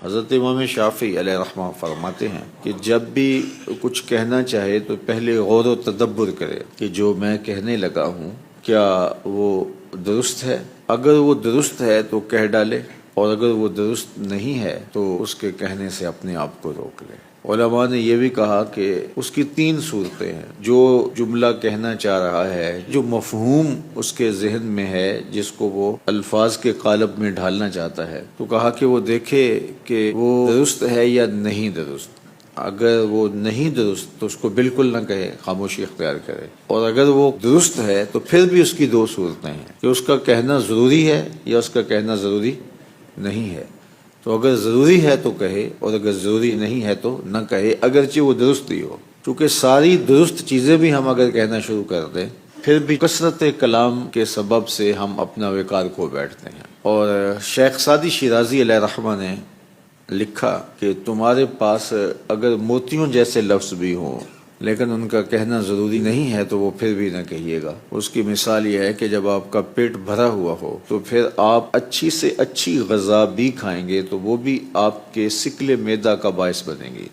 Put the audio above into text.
حضرت امام شافعی علیہ رحمہ فرماتے ہیں کہ جب بھی کچھ کہنا چاہے تو پہلے غور و تدبر کرے کہ جو میں کہنے لگا ہوں کیا وہ درست ہے، اگر وہ درست ہے تو کہہ ڈالے، اور اگر وہ درست نہیں ہے تو اس کے کہنے سے اپنے آپ کو روک لے۔ علماء نے یہ بھی کہا کہ اس کی 3 صورتیں ہیں۔ جو جملہ کہنا چاہ رہا ہے، جو مفہوم اس کے ذہن میں ہے، جس کو وہ الفاظ کے قالب میں ڈھالنا چاہتا ہے، تو کہا کہ وہ دیکھے کہ وہ درست ہے یا نہیں درست۔ اگر وہ نہیں درست تو اس کو بالکل نہ کہے، خاموشی اختیار کرے، اور اگر وہ درست ہے تو پھر بھی اس کی 2 صورتیں ہیں کہ اس کا کہنا ضروری ہے یا اس کا کہنا ضروری نہیں ہے۔ تو اگر ضروری ہے تو کہے، اور اگر ضروری نہیں ہے تو نہ کہے، اگرچہ وہ درست ہی ہو۔ چونکہ ساری درست چیزیں بھی ہم اگر کہنا شروع کر دیں، پھر بھی کثرت کلام کے سبب سے ہم اپنا وقار کھو بیٹھتے ہیں۔ اور شیخ سعدی شیرازی علیہ رحمہ نے لکھا کہ تمہارے پاس اگر موتیوں جیسے لفظ بھی ہوں لیکن ان کا کہنا ضروری نہیں ہے تو وہ پھر بھی نہ کہیے گا۔ اس کی مثال یہ ہے کہ جب آپ کا پیٹ بھرا ہوا ہو تو پھر آپ اچھی سے اچھی غذا بھی کھائیں گے تو وہ بھی آپ کے سکل معدہ کا باعث بنے گی۔